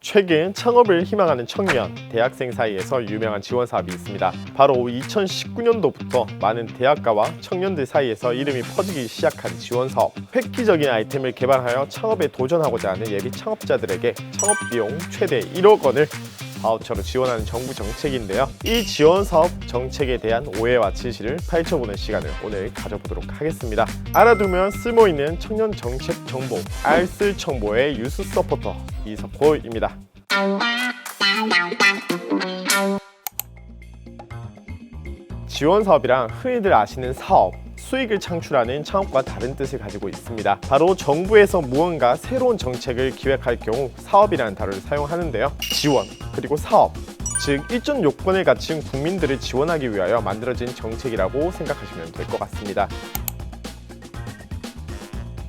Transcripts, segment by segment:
최근 창업을 희망하는 청년, 대학생 사이에서 유명한 지원 사업이 있습니다. 바로 2019년도부터 많은 대학가와 청년들 사이에서 이름이 퍼지기 시작한 지원 사업. 획기적인 아이템을 개발하여 창업에 도전하고자 하는 예비 창업자들에게 창업 비용 최대 1억 원을 바우처로 지원하는 정부 정책인데요. 이 지원 사업 정책에 대한 오해와 진실을 파헤쳐보는 시간을 오늘 가져보도록 하겠습니다. 알아두면 쓸모있는 청년 정책 정보, 알쓸정보의 유스 서포터 이석호입니다. 지원 사업이랑 흔히들 아시는 사업, 수익을 창출하는 창업과 다른 뜻을 가지고 있습니다. 바로 정부에서 무언가 새로운 정책을 기획할 경우 사업이라는 단어를 사용하는데요. 지원, 그리고 사업, 즉 일정 요건을 갖춘 국민들을 지원하기 위하여 만들어진 정책이라고 생각하시면 될 것 같습니다.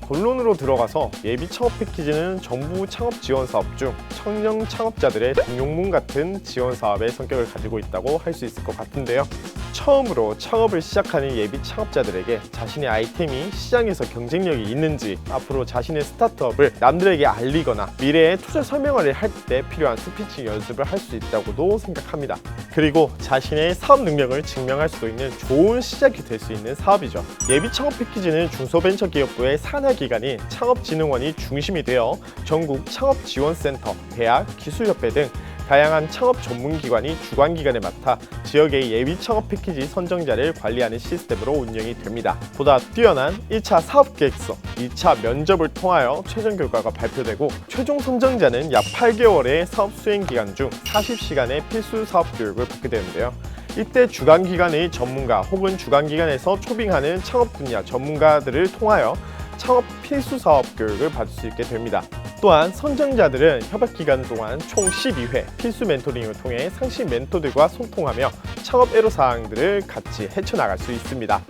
본론으로 들어가서 예비 창업 패키지는 정부 창업 지원 사업 중 청년 창업자들의 등용문 같은 지원 사업의 성격을 가지고 있다고 할 수 있을 것 같은데요. 처음으로 창업을 시작하는 예비 창업자들에게 자신의 아이템이 시장에서 경쟁력이 있는지, 앞으로 자신의 스타트업을 남들에게 알리거나 미래에 투자 설명회를 할 때 필요한 스피칭 연습을 할 수 있다고도 생각합니다. 그리고 자신의 사업 능력을 증명할 수도 있는 좋은 시작이 될 수 있는 사업이죠. 예비 창업 패키지는 중소벤처기업부의 산하기관인 창업진흥원이 중심이 되어 전국 창업지원센터, 대학, 기술협회 등 다양한 창업 전문기관이 주관기관을 맡아 지역의 예비 창업 패키지 선정자를 관리하는 시스템으로 운영이 됩니다. 보다 뛰어난 1차 사업계획서, 2차 면접을 통하여 최종 결과가 발표되고 최종 선정자는 약 8개월의 사업 수행기간 중 40시간의 필수 사업 교육을 받게 되는데요. 이때 주관기관의 전문가 혹은 주관기관에서 초빙하는 창업 분야 전문가들을 통하여 창업 필수 사업 교육을 받을 수 있게 됩니다. 또한 선정자들은 협약기간 동안 총 12회 필수 멘토링을 통해 상시 멘토들과 소통하며 창업 애로사항들을 같이 헤쳐나갈 수 있습니다.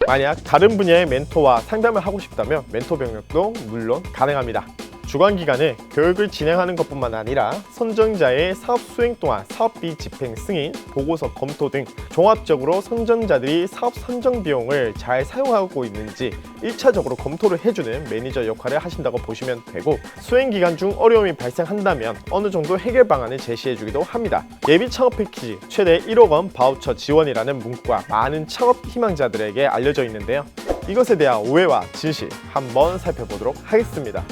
만약 다른 분야의 멘토와 상담을 하고 싶다면 멘토 병력도 물론 가능합니다. 주관기관은 교육을 진행하는 것뿐만 아니라 선정자의 사업 수행 동안 사업비 집행 승인, 보고서 검토 등 종합적으로 선정자들이 사업 선정 비용을 잘 사용하고 있는지 1차적으로 검토를 해주는 매니저 역할을 하신다고 보시면 되고, 수행기간 중 어려움이 발생한다면 어느 정도 해결 방안을 제시해주기도 합니다. 예비 창업 패키지 최대 1억 원 바우처 지원이라는 문구가 많은 창업 희망자들에게 알려져 있는데요. 이것에 대한 오해와 진실 한번 살펴보도록 하겠습니다.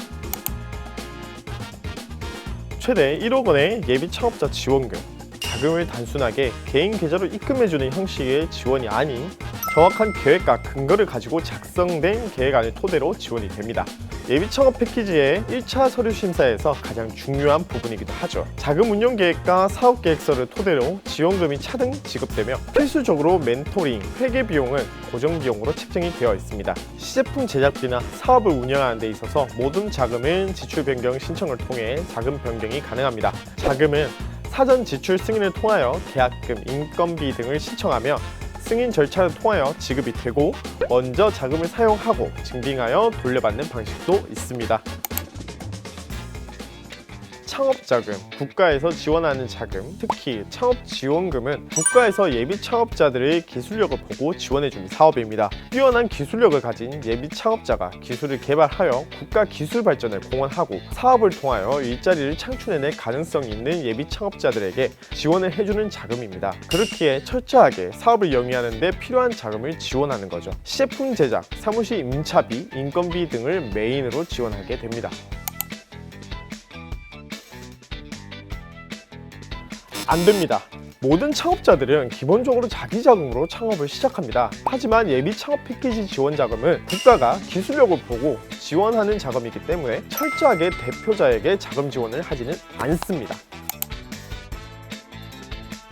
최대 1억 원의 예비 창업자 지원금, 자금을 단순하게 개인 계좌로 입금해주는 형식의 지원이 아닌 정확한 계획과 근거를 가지고 작성된 계획안을 토대로 지원이 됩니다. 예비 창업 패키지의 1차 서류 심사에서 가장 중요한 부분이기도 하죠. 자금 운용 계획과 사업 계획서를 토대로 지원금이 차등 지급되며 필수적으로 멘토링, 회계 비용은 고정 비용으로 책정이 되어 있습니다. 시제품 제작비나 사업을 운영하는 데 있어서 모든 자금은 지출 변경 신청을 통해 자금 변경이 가능합니다. 자금은 사전 지출 승인을 통하여 계약금, 인건비 등을 신청하며 승인 절차를 통하여 지급이 되고, 먼저 자금을 사용하고 증빙하여 돌려받는 방식도 있습니다. 창업자금, 국가에서 지원하는 자금, 특히 창업지원금은 국가에서 예비 창업자들의 기술력을 보고 지원해주는 사업입니다. 뛰어난 기술력을 가진 예비 창업자가 기술을 개발하여 국가 기술 발전을 공헌하고 사업을 통하여 일자리를 창출해낼 가능성이 있는 예비 창업자들에게 지원을 해주는 자금입니다. 그렇기에 철저하게 사업을 영위하는 데 필요한 자금을 지원하는 거죠. 시제품 제작, 사무실 임차비, 인건비 등을 메인으로 지원하게 됩니다. 안 됩니다. 모든 창업자들은 기본적으로 자기 자금으로 창업을 시작합니다. 하지만 예비 창업 패키지 지원 자금은 국가가 기술력을 보고 지원하는 자금이기 때문에 철저하게 대표자에게 자금 지원을 하지는 않습니다.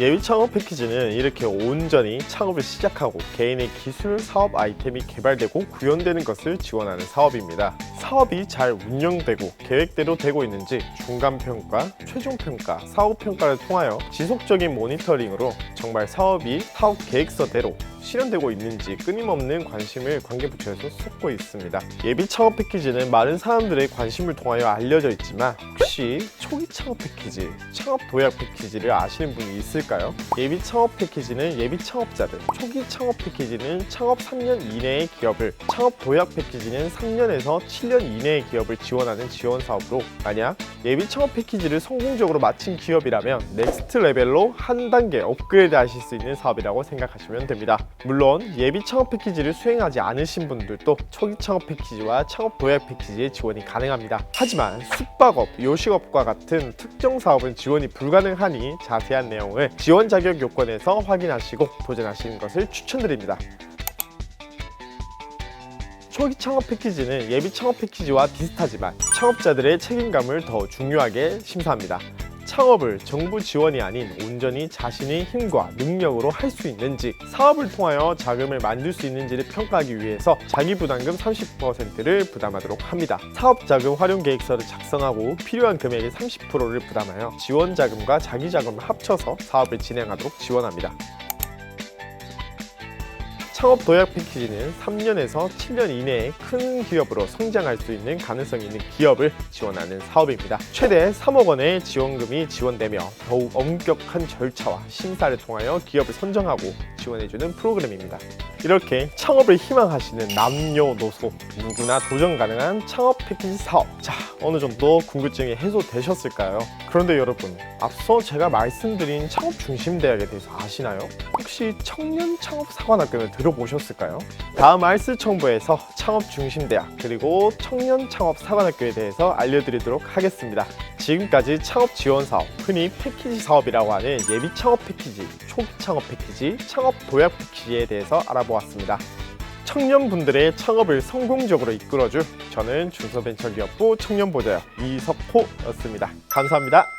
예비 창업 패키지는 이렇게 온전히 창업을 시작하고 개인의 기술 사업 아이템이 개발되고 구현되는 것을 지원하는 사업입니다. 사업이 잘 운영되고 계획대로 되고 있는지 중간평가, 최종평가, 사후평가를 통하여 지속적인 모니터링으로 정말 사업이 사업 계획서대로 실현되고 있는지 끊임없는 관심을 관계부처에서 쏟고 있습니다. 예비 창업 패키지는 많은 사람들의 관심을 통하여 알려져 있지만 혹시 초기 창업 패키지, 창업 도약 패키지를 아시는 분이 있을까요? 예비 창업 패키지는 예비 창업자들, 초기 창업 패키지는 창업 3년 이내의 기업을, 창업 도약 패키지는 3년에서 7년 이내의 기업을 지원하는 지원 사업으로, 만약 예비 창업 패키지를 성공적으로 마친 기업이라면 넥스트 레벨로 한 단계 업그레이드 하실 수 있는 사업이라고 생각하시면 됩니다. 물론 예비 창업 패키지를 수행하지 않으신 분들도 초기 창업 패키지와 창업 도약 패키지의 지원이 가능합니다. 하지만 숙박업, 요식업과 같은 특정 사업은 지원이 불가능하니 자세한 내용을 지원 자격 요건에서 확인하시고 도전하시는 것을 추천드립니다. 초기 창업 패키지는 예비 창업 패키지와 비슷하지만 창업자들의 책임감을 더 중요하게 심사합니다. 창업을 정부 지원이 아닌 온전히 자신의 힘과 능력으로 할 수 있는지, 사업을 통하여 자금을 만들 수 있는지를 평가하기 위해서 자기부담금 30%를 부담하도록 합니다. 사업자금 활용계획서를 작성하고 필요한 금액의 30%를 부담하여 지원자금과 자기자금을 합쳐서 사업을 진행하도록 지원합니다. 창업 도약 패키지는 3년에서 7년 이내에 큰 기업으로 성장할 수 있는 가능성이 있는 기업을 지원하는 사업입니다. 최대 3억 원의 지원금이 지원되며 더욱 엄격한 절차와 심사를 통하여 기업을 선정하고 지원해주는 프로그램입니다. 이렇게 창업을 희망하시는 남녀노소 누구나 도전 가능한 창업 패키지 사업, 자, 어느 정도 궁금증이 해소되셨을까요? 그런데 여러분, 앞서 제가 말씀드린 창업중심대학에 대해서 아시나요? 혹시 청년창업사관학교를 들어보셨을까요? 다음 알스 정보에서 창업중심대학 그리고 청년창업사관학교에 대해서 알려드리도록 하겠습니다. 지금까지 창업지원사업, 흔히 패키지 사업이라고 하는 예비 창업 패키지, 초기 창업 패키지, 창업 도약 패키지에 대해서 알아보았습니다. 청년분들의 창업을 성공적으로 이끌어줄 저는 중소벤처기업부 청년보좌역 이석호였습니다. 감사합니다.